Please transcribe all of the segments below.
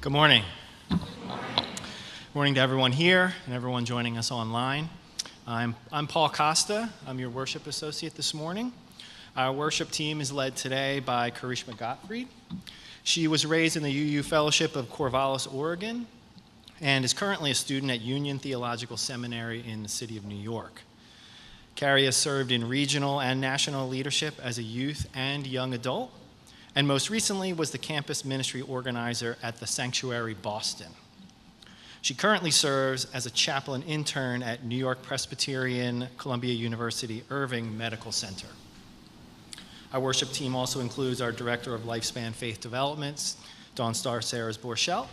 Good morning. Morning to everyone here and everyone joining us online. I'm Paul Costa. I'm your worship associate this morning. Our worship team is led today by Karishma Gottfried. She was raised in the UU Fellowship of Corvallis, Oregon, and is currently a student at Union Theological Seminary in the city of New York. Carrie has served in regional and national leadership as a youth and young adult, and most recently was the campus ministry organizer at the Sanctuary Boston. She currently serves as a chaplain intern at New York Presbyterian Columbia University Irving Medical Center. Our worship team also includes our Director of Lifespan Faith Developments, Dawn Star Sayers Borchelt.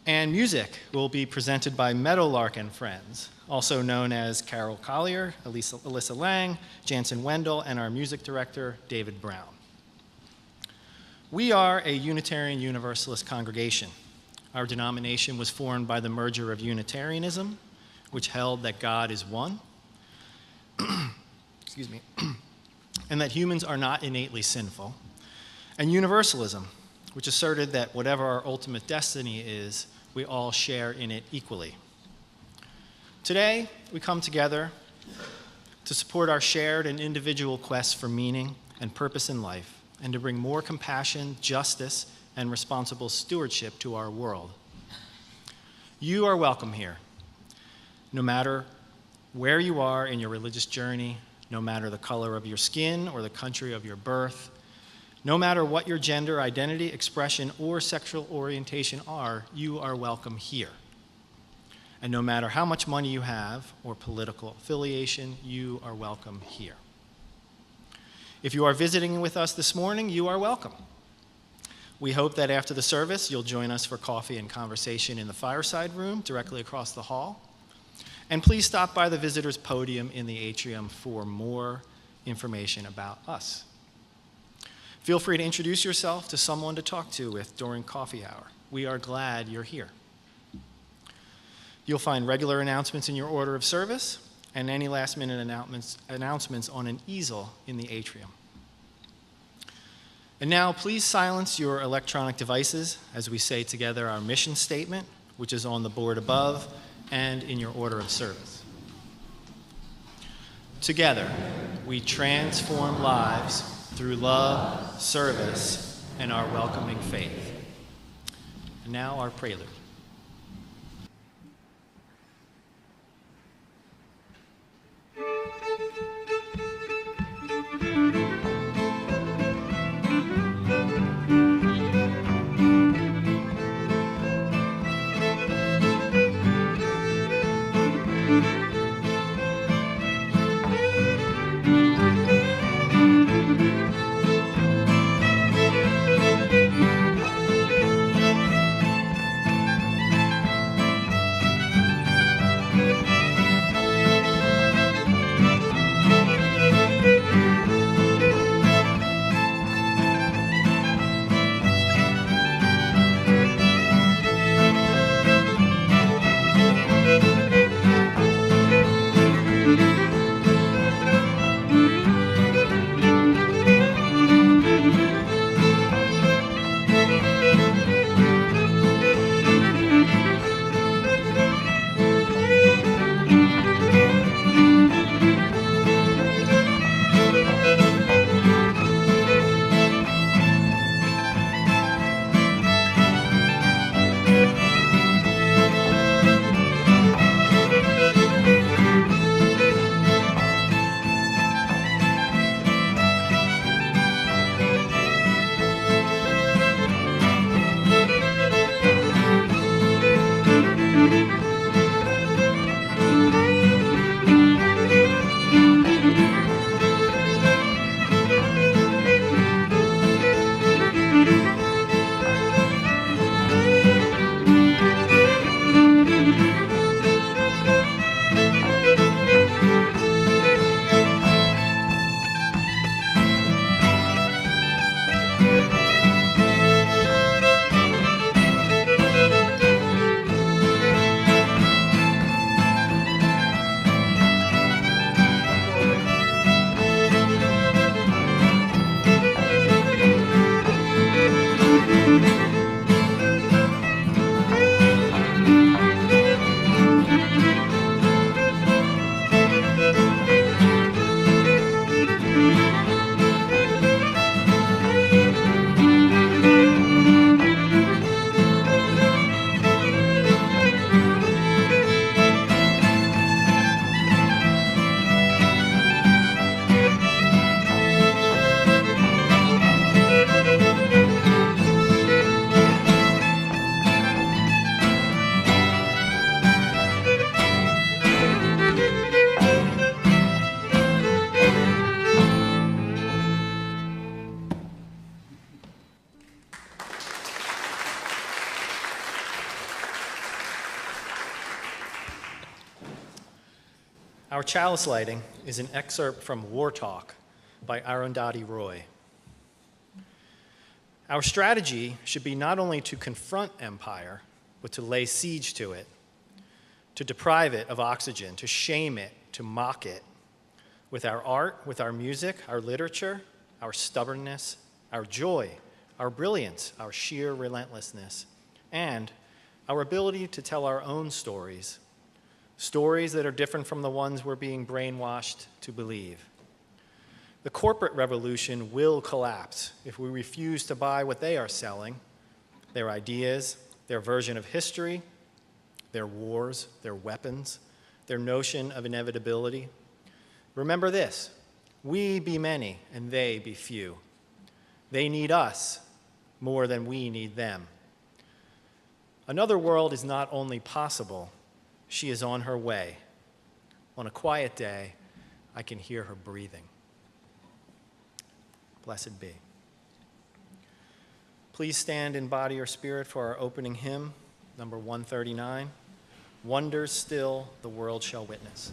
And music will be presented by Meadowlark and Friends, also known as Carol Collier, Alyssa Lang, Jansen Wendell, and our music director, David Brown. We are a Unitarian Universalist congregation. Our denomination was formed by the merger of Unitarianism, which held that God is one, and that humans are not innately sinful, and Universalism, which asserted that whatever our ultimate destiny is, we all share in it equally. Today, we come together to support our shared and individual quest for meaning and purpose in life, and to bring more compassion, justice, and responsible stewardship to our world. You are welcome here, no matter where you are in your religious journey, no matter the color of your skin or the country of your birth, no matter what your gender identity, expression, or sexual orientation are, you are welcome here. And no matter how much money you have or political affiliation, you are welcome here. If you are visiting with us this morning, you are welcome. We hope that after the service, you'll join us for coffee and conversation in the fireside room directly across the hall. And please stop by the visitors' podium in the atrium for more information about us. Feel free to introduce yourself to someone to talk to with during coffee hour. We are glad you're here. You'll find regular announcements in your order of service and any last-minute announcements on an easel in the atrium. And now, please silence your electronic devices as we say together our mission statement, which is on the board above and in your order of service. Together, we transform lives through love, service, and our welcoming faith. And now, our prelude. Our chalice lighting is an excerpt from War Talk by Arundhati Roy. Our strategy should be not only to confront empire, but to lay siege to it, to deprive it of oxygen, to shame it, to mock it, with our art, with our music, our literature, our stubbornness, our joy, our brilliance, our sheer relentlessness, and our ability to tell our own stories, stories that are different from the ones we're being brainwashed to believe. The corporate revolution will collapse if we refuse to buy what they are selling, their ideas, their version of history, their wars, their weapons, their notion of inevitability. Remember this: we be many and they be few. They need us more than we need them. Another world is not only possible, she is on her way. On a quiet day, I can hear her breathing. Blessed be. Please stand in body or spirit for our opening hymn, number 139, Wonders Still the World Shall Witness.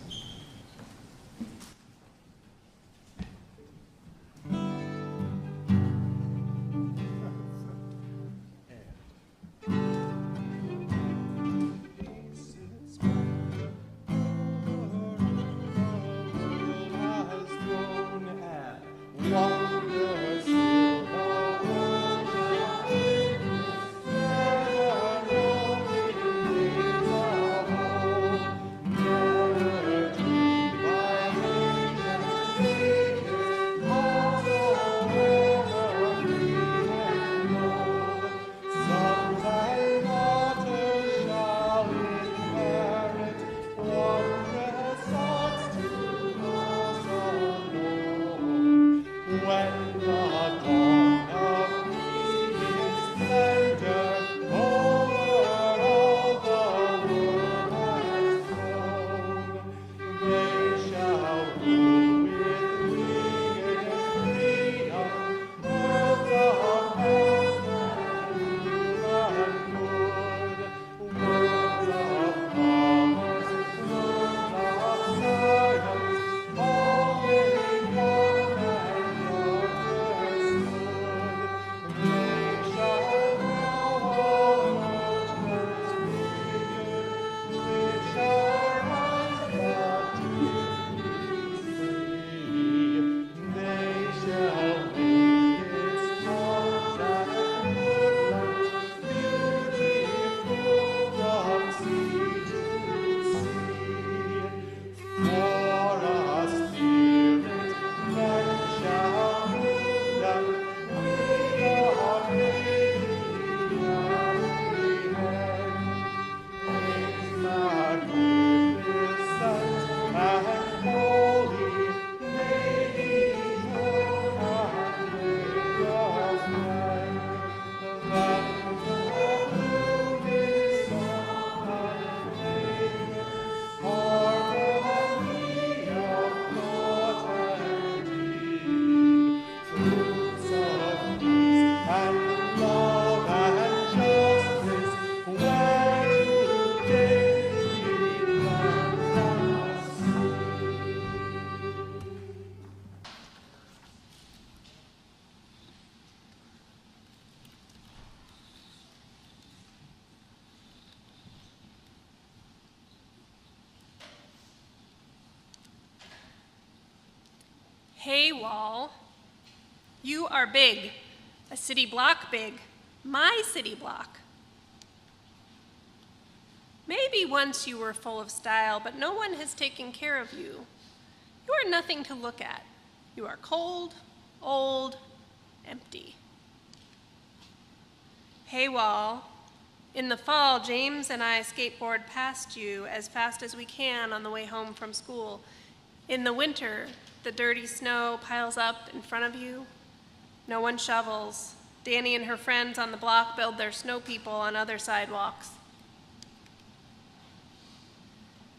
Hey, wall, you are big, a city block big, my city block. Maybe once you were full of style, but no one has taken care of you. You are nothing to look at. You are cold, old, empty. Hey, wall, in the fall, James and I skateboard past you as fast as we can on the way home from school. In the winter, the dirty snow piles up in front of you. No one shovels. Danny and her friends on the block build their snow people on other sidewalks.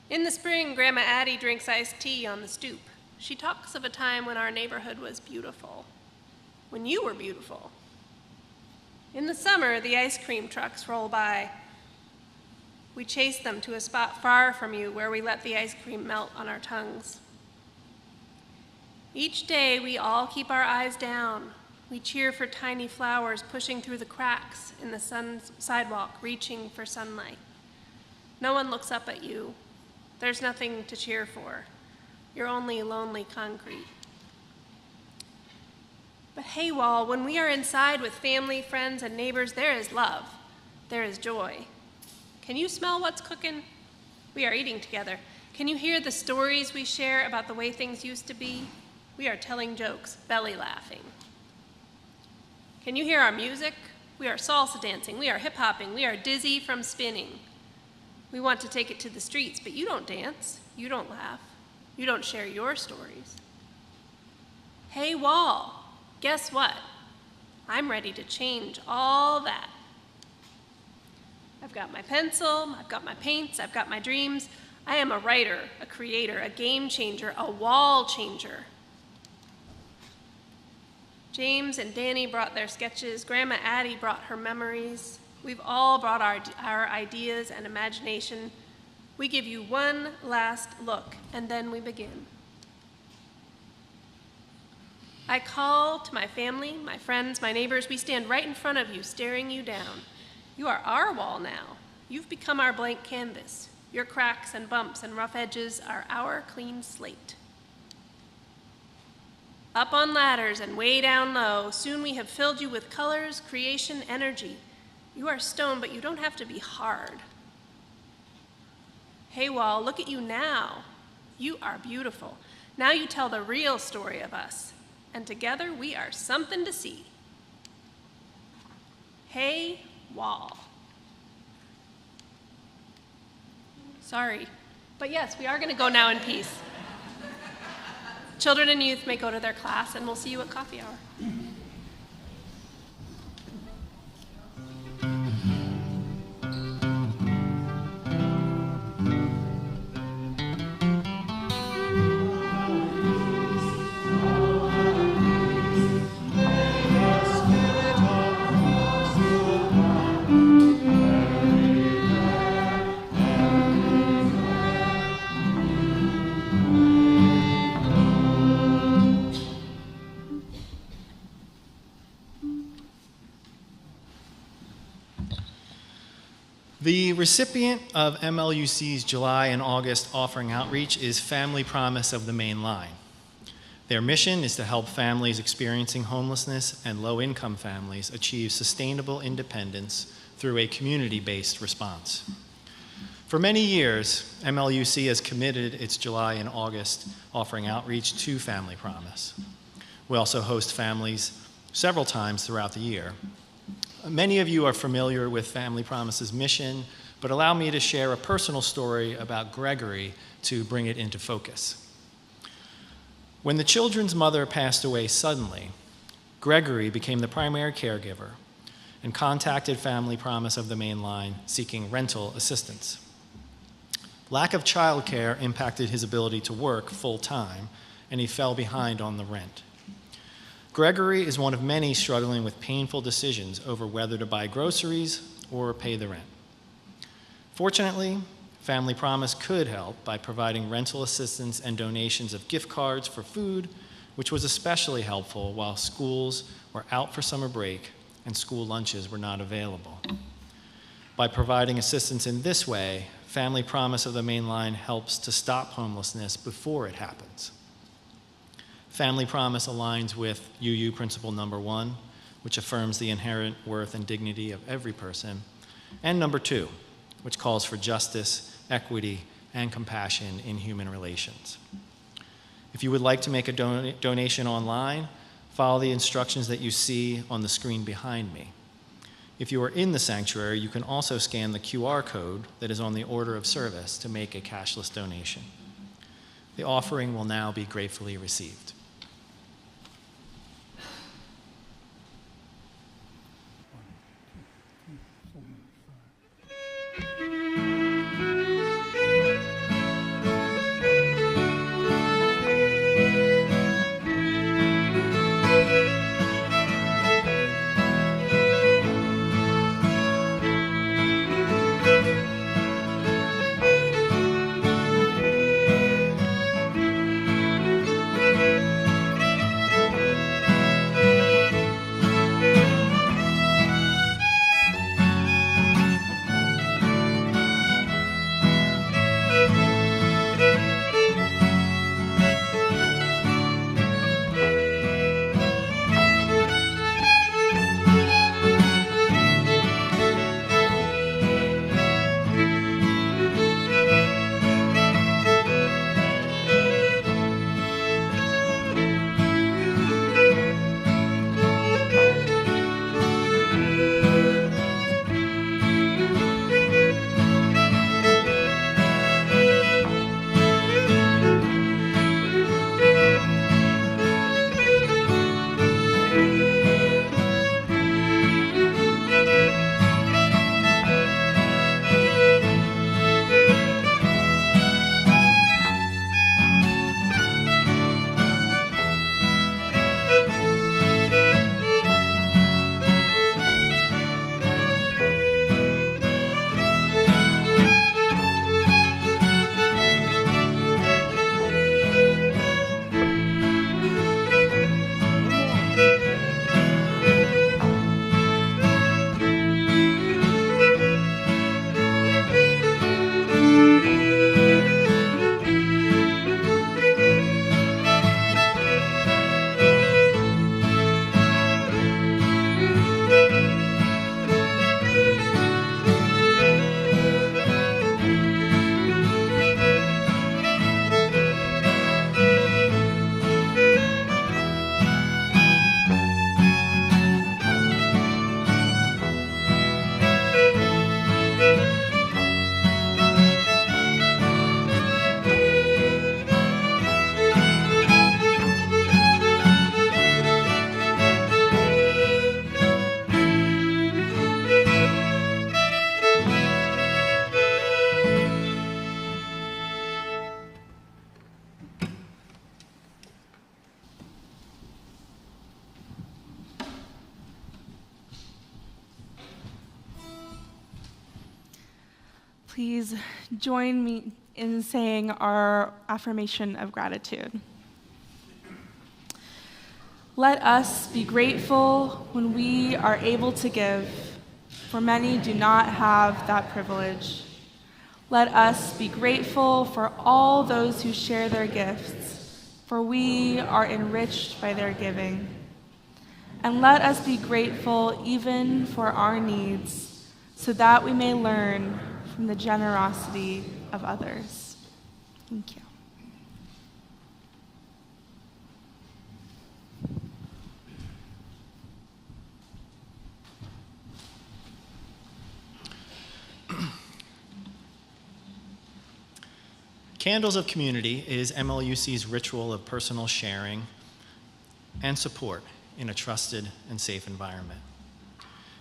In the spring, Grandma Addie drinks iced tea on the stoop. She talks of a time when our neighborhood was beautiful, when you were beautiful. In the summer, the ice cream trucks roll by. We chase them to a spot far from you where we let the ice cream melt on our tongues. Each day, we all keep our eyes down. We cheer for tiny flowers pushing through the cracks in the sidewalk, reaching for sunlight. No one looks up at you. There's nothing to cheer for. You're only lonely concrete. But hey, Wall, when we are inside with family, friends, and neighbors, there is love. There is joy. Can you smell what's cooking? We are eating together. Can you hear the stories we share about the way things used to be? We are telling jokes, belly laughing. Can you hear our music? We are salsa dancing. We are hip-hopping. We are dizzy from spinning. We want to take it to the streets, but you don't dance. You don't laugh. You don't share your stories. Hey, Wall, guess what? I'm ready to change all that. I've got my pencil, I've got my paints, I've got my dreams. I am a writer, a creator, a game changer, a wall changer. James and Danny brought their sketches. Grandma Addie brought her memories. We've all brought our ideas and imagination. We give you one last look, and then we begin. I call to my family, my friends, my neighbors. We stand right in front of you, staring you down. You are our wall now. You've become our blank canvas. Your cracks and bumps and rough edges are our clean slate. Up on ladders and way down low, soon we have filled you with colors, creation, energy. You are stone, but you don't have to be hard. Hey, Wall, look at you now. You are beautiful. Now you tell the real story of us, and together we are something to see. Hey, Wall. Sorry, but yes, we are going to go now in peace. Children and youth may go to their class, and we'll see you at coffee hour. The recipient of MLUC's July and August offering outreach is Family Promise of the Main Line. Their mission is to help families experiencing homelessness and low-income families achieve sustainable independence through a community-based response. For many years, MLUC has committed its July and August offering outreach to Family Promise. We also host families several times throughout the year. Many of you are familiar with Family Promise's mission, but allow me to share a personal story about Gregory to bring it into focus. When the children's mother passed away suddenly, Gregory became the primary caregiver and contacted Family Promise of the Main Line seeking rental assistance. Lack of childcare impacted his ability to work full-time, and he fell behind on the rent. Gregory is one of many struggling with painful decisions over whether to buy groceries or pay the rent. Fortunately, Family Promise could help by providing rental assistance and donations of gift cards for food, which was especially helpful while schools were out for summer break and school lunches were not available. By providing assistance in this way, Family Promise of the Main Line helps to stop homelessness before it happens. Family Promise aligns with UU Principle Number 1, which affirms the inherent worth and dignity of every person, and Number 2, which calls for justice, equity, and compassion in human relations. If you would like to make a donation online, follow the instructions that you see on the screen behind me. If you are in the sanctuary, you can also scan the QR code that is on the order of service to make a cashless donation. The offering will now be gratefully received. Please join me in saying our affirmation of gratitude. Let us be grateful when we are able to give, for many do not have that privilege. Let us be grateful for all those who share their gifts, for we are enriched by their giving. And let us be grateful even for our needs, so that we may learn from the generosity of others. Thank you. Candles of Community is MLUC's ritual of personal sharing and support in a trusted and safe environment.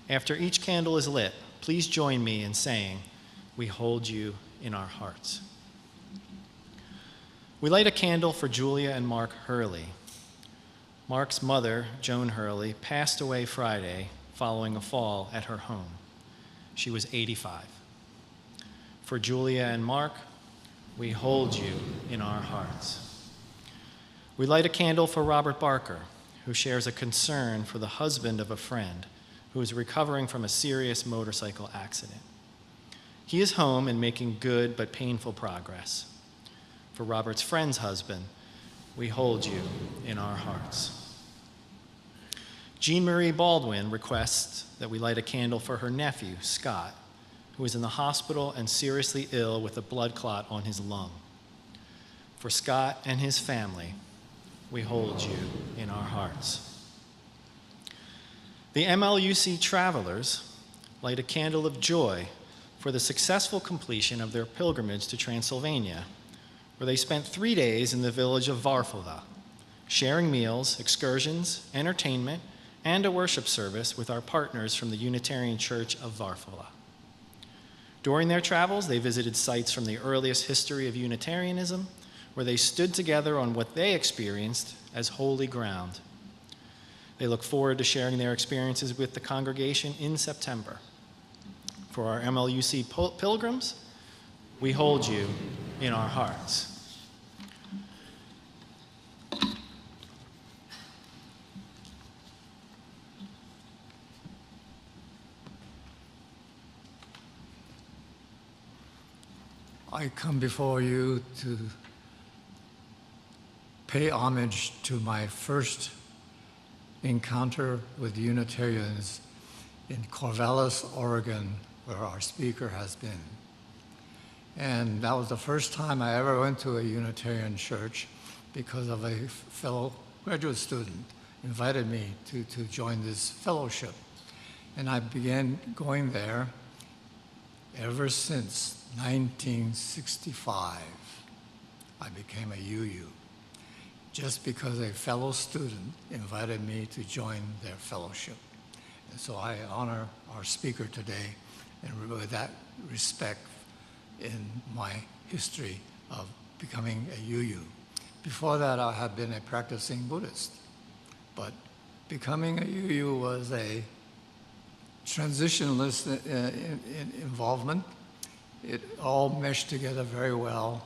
After each candle is lit, please join me in saying, "We hold you in our hearts." We light a candle for Julia and Mark Hurley. Mark's mother, Joan Hurley, passed away Friday following a fall at her home. She was 85. For Julia and Mark, we hold you in our hearts. We light a candle for Robert Barker, who shares a concern for the husband of a friend who is recovering from a serious motorcycle accident. He is home and making good but painful progress. For Robert's friend's husband, we hold you in our hearts. Jean Marie Baldwin requests that we light a candle for her nephew, Scott, who is in the hospital and seriously ill with a blood clot on his lung. For Scott and his family, we hold you in our hearts. The MLUC travelers light a candle of joy for the successful completion of their pilgrimage to Transylvania, where they spent 3 days in the village of Varfova, sharing meals, excursions, entertainment, and a worship service with our partners from the Unitarian Church of Varfova. During their travels, they visited sites from the earliest history of Unitarianism, where they stood together on what they experienced as holy ground. They look forward to sharing their experiences with the congregation in September. For our MLUC pilgrims, we hold you in our hearts. I come before you to pay homage to my first encounter with Unitarians in Corvallis, Oregon, where our speaker has been. And that was the first time I ever went to a Unitarian church because of a fellow graduate student invited me to join this fellowship. And I began going there ever since 1965. I became a UU just because a fellow student invited me to join their fellowship. And so I honor our speaker today, and with that respect in my history of becoming a UU. Before that, I had been a practicing Buddhist, but becoming a UU was a transitionless involvement. It all meshed together very well,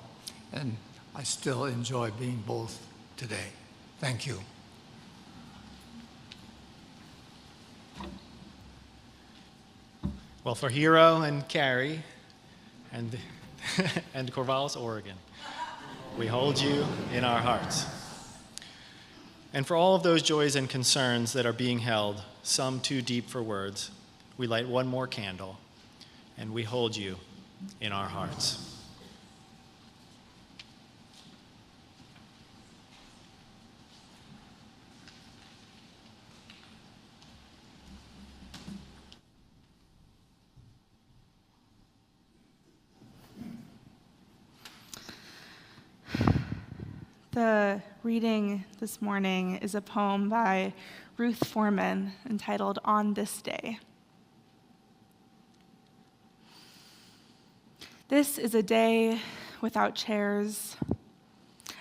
and I still enjoy being both today. Thank you. Well, for Hero and Carrie and, and Corvallis, Oregon, we hold you in our hearts. And for all of those joys and concerns that are being held, some too deep for words, we light one more candle, and we hold you in our hearts. The reading this morning is a poem by Ruth Foreman entitled "On This Day." This is a day without chairs,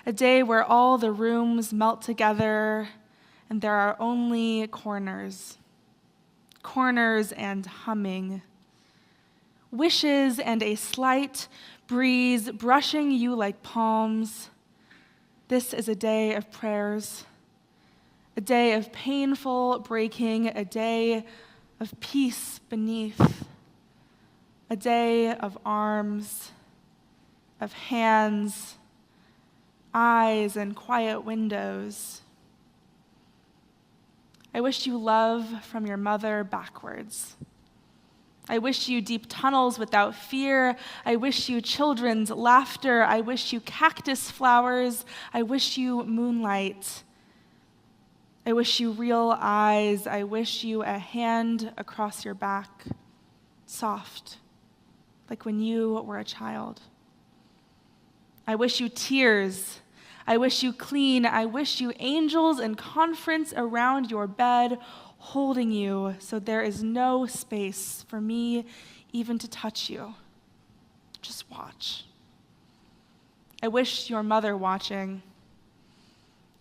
a day where all the rooms melt together and there are only corners and humming. wishes and a slight breeze brushing you like palms. This is a day of prayers, a day of painful breaking, a day of peace beneath, a day of arms, of hands, eyes, and quiet windows. I wish you love from your mother backwards. I wish you deep tunnels without fear. I wish you children's laughter. I wish you cactus flowers. I wish you moonlight. I wish you real eyes. I wish you a hand across your back, soft, like when you were a child. I wish you tears. I wish you clean. I wish you angels in conference around your bed, holding you so there is no space for me even to touch you. Just watch. I wish your mother watching.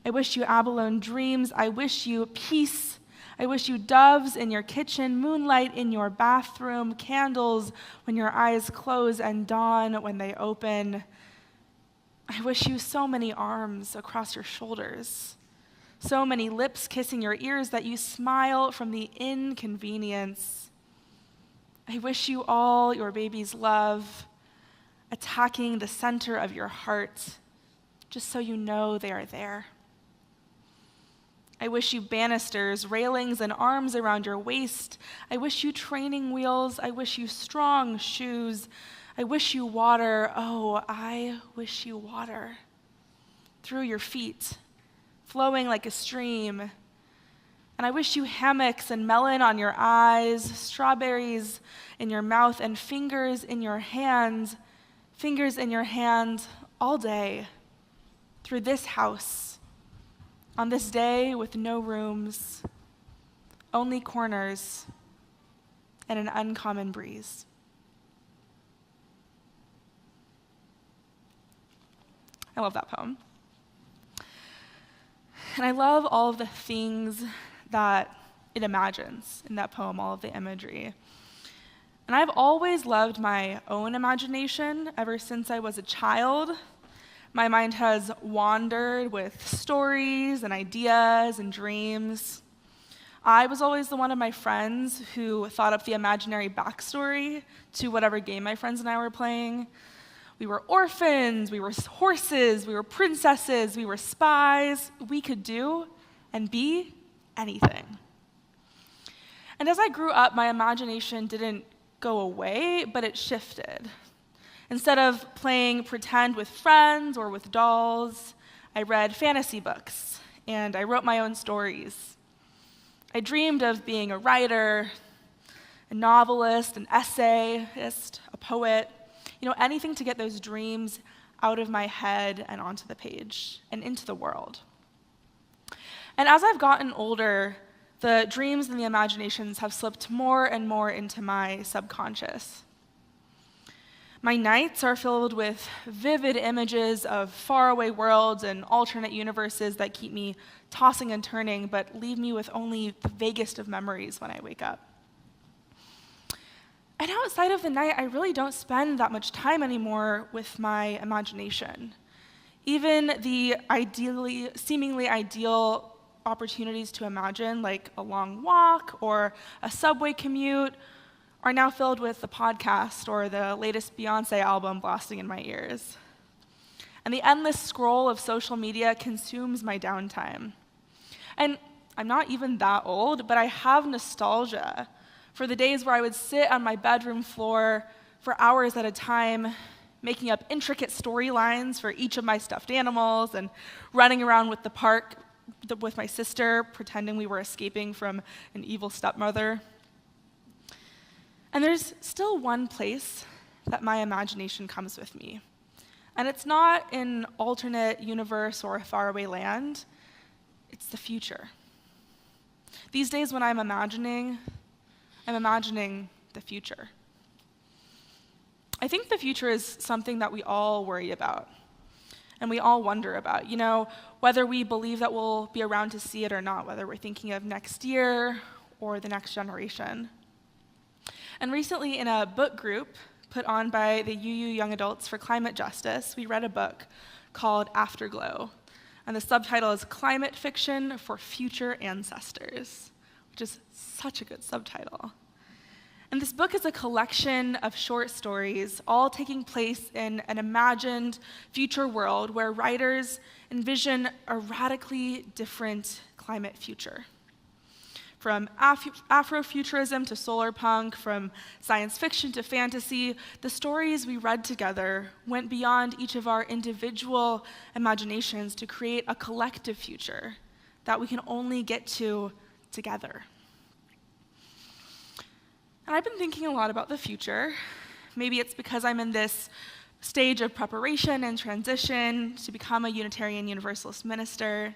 I wish you abalone dreams. I wish you peace. I wish you doves in your kitchen, moonlight in your bathroom, candles when your eyes close and dawn when they open. I wish you so many arms across your shoulders, so many lips kissing your ears that you smile from the inconvenience. I wish you all your baby's love, attacking the center of your heart, just so you know they are there. I wish you banisters, railings, and arms around your waist. I wish you training wheels. I wish you strong shoes. I wish you water. Oh, I wish you water through your feet, flowing like a stream. And I wish you hammocks and melon on your eyes, strawberries in your mouth, and fingers in your hand all day through this house, on this day with no rooms, only corners, and an uncommon breeze. I love that poem. And I love all of the things that it imagines in that poem, all of the imagery. And I've always loved my own imagination ever since I was a child. My mind has wandered with stories and ideas and dreams. I was always the one of my friends who thought up the imaginary backstory to whatever game my friends and I were playing. We were orphans, we were horses, we were princesses, we were spies. We could do and be anything. And as I grew up, my imagination didn't go away, but it shifted. Instead of playing pretend with friends or with dolls, I read fantasy books and I wrote my own stories. I dreamed of being a writer, a novelist, an essayist, a poet. Anything to get those dreams out of my head and onto the page and into the world. And as I've gotten older, the dreams and the imaginations have slipped more and more into my subconscious. My nights are filled with vivid images of faraway worlds and alternate universes that keep me tossing and turning, but leave me with only the vaguest of memories when I wake up. And outside of the night, I really don't spend that much time anymore with my imagination. Even the seemingly ideal opportunities to imagine, like a long walk or a subway commute, are now filled with the podcast or the latest Beyonce album blasting in my ears. And the endless scroll of social media consumes my downtime. And I'm not even that old, but I have nostalgia for the days where I would sit on my bedroom floor for hours at a time, making up intricate storylines for each of my stuffed animals and running around with the park with my sister, pretending we were escaping from an evil stepmother. And there's still one place that my imagination comes with me. And it's not an alternate universe or a faraway land, it's the future. These days when I'm imagining the future. I think the future is something that we all worry about and we all wonder about. Whether we believe that we'll be around to see it or not, whether we're thinking of next year or the next generation. And recently, in a book group put on by the UU Young Adults for Climate Justice, we read a book called Afterglow. And the subtitle is Climate Fiction for Future Ancestors, which is such a good subtitle. And this book is a collection of short stories, all taking place in an imagined future world where writers envision a radically different climate future. From Afrofuturism to solar punk, from science fiction to fantasy, the stories we read together went beyond each of our individual imaginations to create a collective future that we can only get to together. And I've been thinking a lot about the future. Maybe it's because I'm in this stage of preparation and transition to become a Unitarian Universalist minister.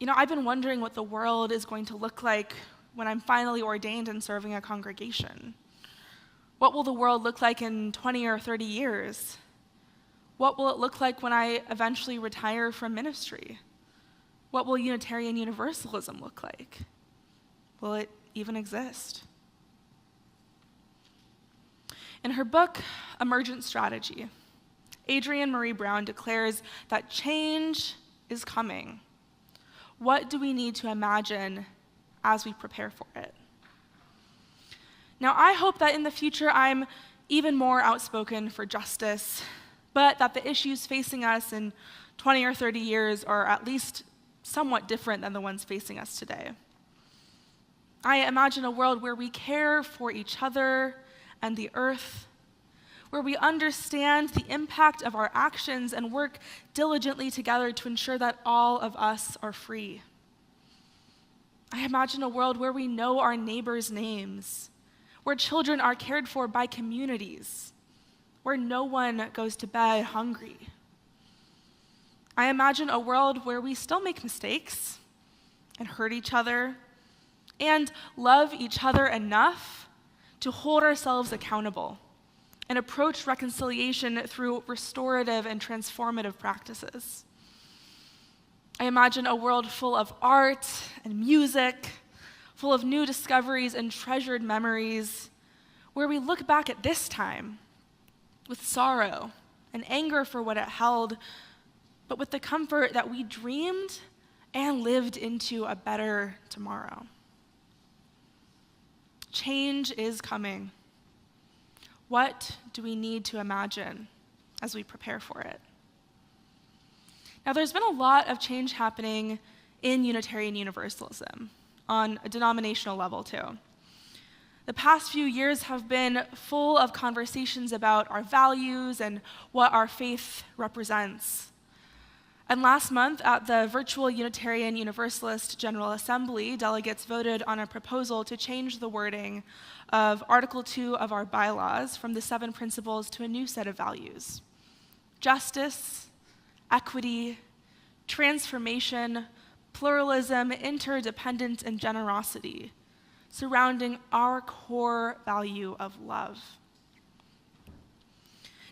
I've been wondering what the world is going to look like when I'm finally ordained and serving a congregation. What will the world look like in 20 or 30 years? What will it look like when I eventually retire from ministry? What will Unitarian Universalism look like? Will it even exist? In her book, Emergent Strategy, Adrienne Marie Brown declares that change is coming. What do we need to imagine as we prepare for it? Now, I hope that in the future I'm even more outspoken for justice, but that the issues facing us in 20 or 30 years are at least somewhat different than the ones facing us today. I imagine a world where we care for each other and the earth, where we understand the impact of our actions and work diligently together to ensure that all of us are free. I imagine a world where we know our neighbors' names, where children are cared for by communities, where no one goes to bed hungry. I imagine a world where we still make mistakes and hurt each other and love each other enough to hold ourselves accountable and approach reconciliation through restorative and transformative practices. I imagine a world full of art and music, full of new discoveries and treasured memories, where we look back at this time with sorrow and anger for what it held, but with the comfort that we dreamed and lived into a better tomorrow. Change is coming. What do we need to imagine as we prepare for it? Now, there's been a lot of change happening in Unitarian Universalism, on a denominational level too. The past few years have been full of conversations about our values and what our faith represents. And last month, at the virtual Unitarian Universalist General Assembly, delegates voted on a proposal to change the wording of Article 2 of our bylaws from the 7 principles to a new set of values: justice, equity, transformation, pluralism, interdependence, and generosity, surrounding our core value of love.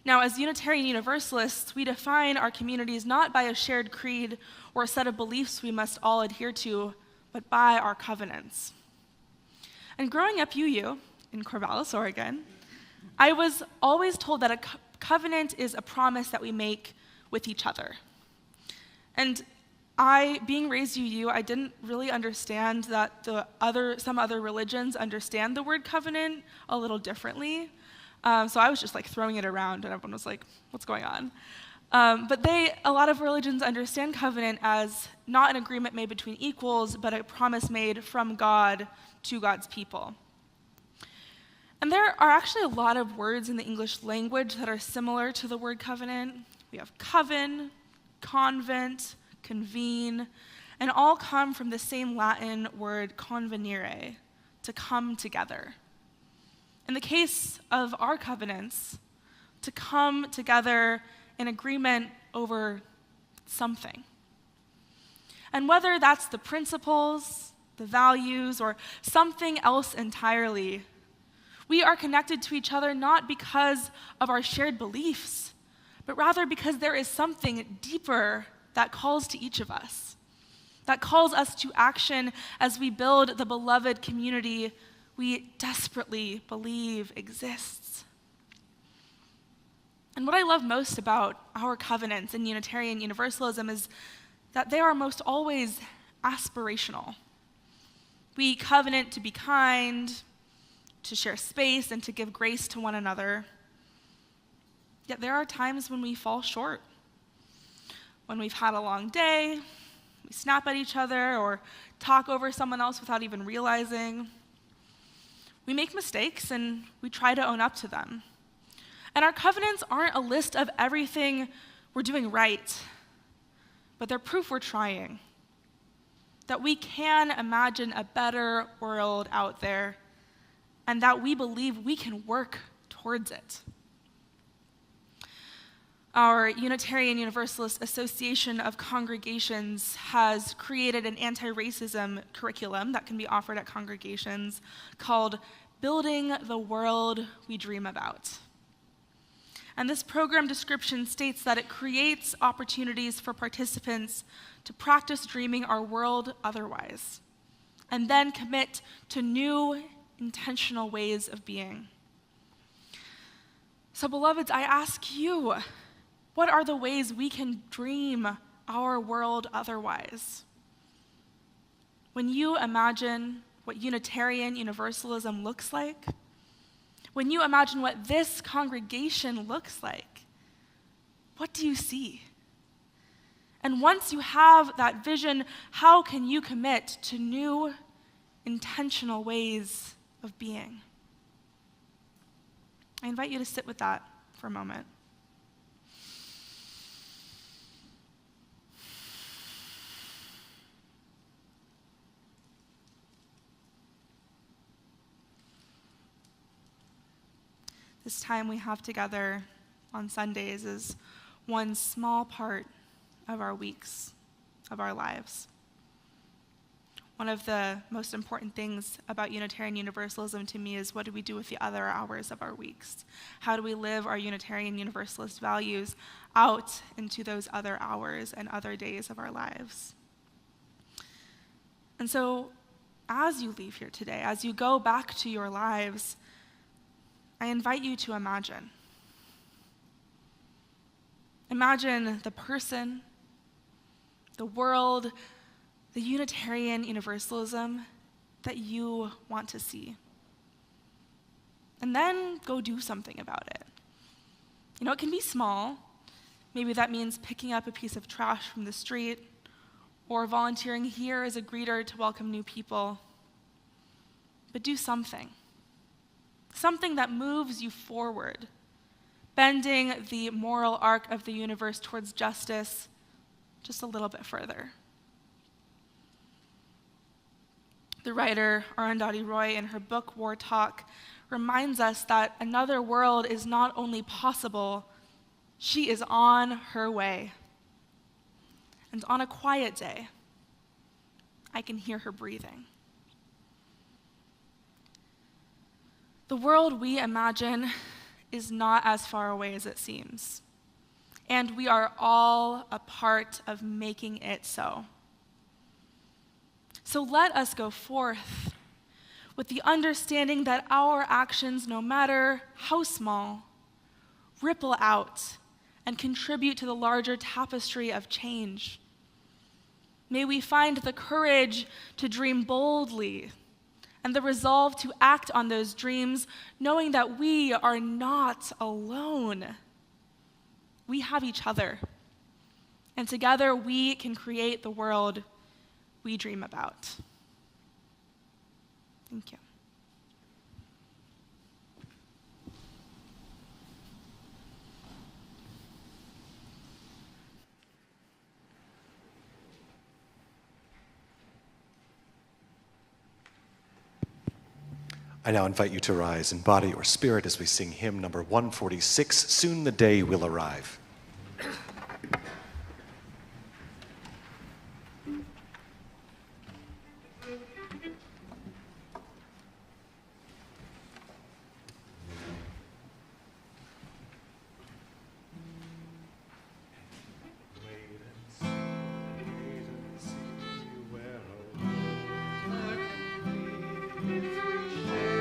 Now, as Unitarian Universalists, we define our communities not by a shared creed or a set of beliefs we must all adhere to, but by our covenants. And growing up UU in Corvallis, Oregon, I was always told that a covenant is a promise that we make with each other. And being raised UU, I didn't really understand that some other religions understand the word covenant a little differently. So I was just throwing it around, and everyone was like, what's going on? But a lot of religions understand covenant as not an agreement made between equals, but a promise made from God to God's people. And there are actually a lot of words in the English language that are similar to the word covenant. We have coven, convent, convene, and all come from the same Latin word convenire, to come together. In the case of our covenants, to come together in agreement over something. And whether that's the principles, the values, or something else entirely, we are connected to each other not because of our shared beliefs, but rather because there is something deeper that calls to each of us, that calls us to action as we build the beloved community we desperately believe exists. And what I love most about our covenants in Unitarian Universalism is that they are most always aspirational. We covenant to be kind, to share space, and to give grace to one another. Yet there are times when we fall short. When we've had a long day, we snap at each other or talk over someone else without even realizing. We make mistakes and we try to own up to them. And our covenants aren't a list of everything we're doing right, but they're proof we're trying. That we can imagine a better world out there, and that we believe we can work towards it. Our Unitarian Universalist Association of Congregations has created an anti-racism curriculum that can be offered at congregations called Building the World We Dream About. And this program description states that it creates opportunities for participants to practice dreaming our world otherwise, and then commit to new, intentional ways of being. So, beloveds, I ask you, what are the ways we can dream our world otherwise? When you imagine what Unitarian Universalism looks like, when you imagine what this congregation looks like, what do you see? And once you have that vision, how can you commit to new, intentional ways of being? I invite you to sit with that for a moment. This time we have together on Sundays is one small part of our weeks, of our lives. One of the most important things about Unitarian Universalism to me is, what do we do with the other hours of our weeks? How do we live our Unitarian Universalist values out into those other hours and other days of our lives? And so, as you leave here today, as you go back to your lives, I invite you to imagine. Imagine the person, the world, the Unitarian Universalism that you want to see. And then go do something about it. You know, it can be small. Maybe that means picking up a piece of trash from the street, or volunteering here as a greeter to welcome new people. But do something. Something that moves you forward, bending the moral arc of the universe towards justice just a little bit further. The writer Arundhati Roy, in her book War Talk, reminds us that another world is not only possible, she is on her way. And on a quiet day, I can hear her breathing. The world we imagine is not as far away as it seems, and we are all a part of making it so. So let us go forth with the understanding that our actions, no matter how small, ripple out and contribute to the larger tapestry of change. May we find the courage to dream boldly and the resolve to act on those dreams, knowing that we are not alone. We have each other, and together we can create the world we dream about. Thank you. I now invite you to rise in body or spirit as we sing hymn number 146, Soon the Day Will Arrive. Share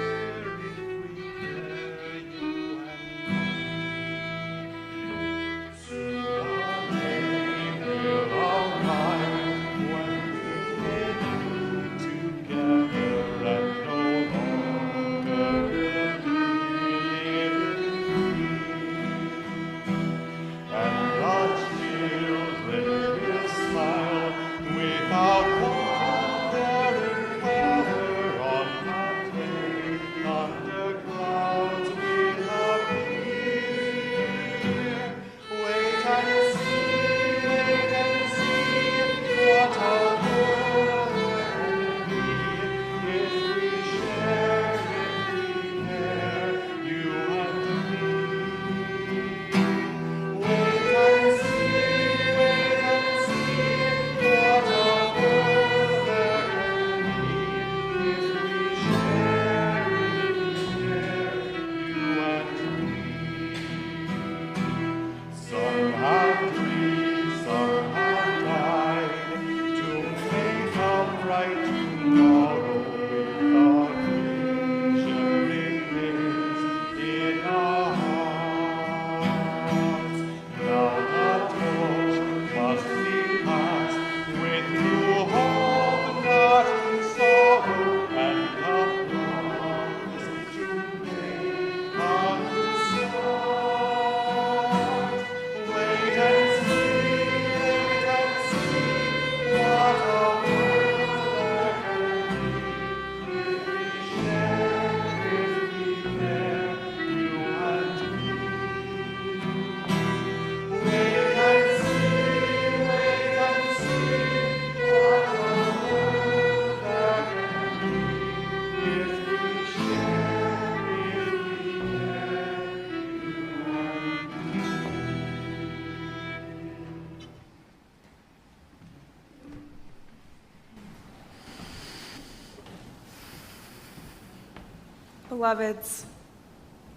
Beloveds,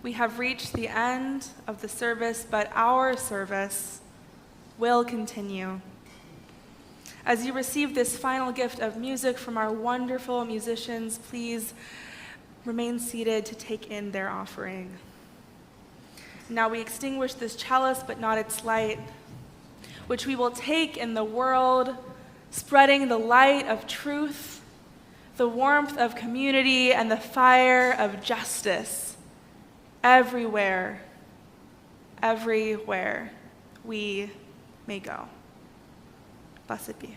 we have reached the end of the service, but our service will continue. As you receive this final gift of music from our wonderful musicians, please remain seated to take in their offering. Now we extinguish this chalice, but not its light, which we will take in the world, spreading the light of truth, the warmth of community, and the fire of justice everywhere we may go. Blessed be.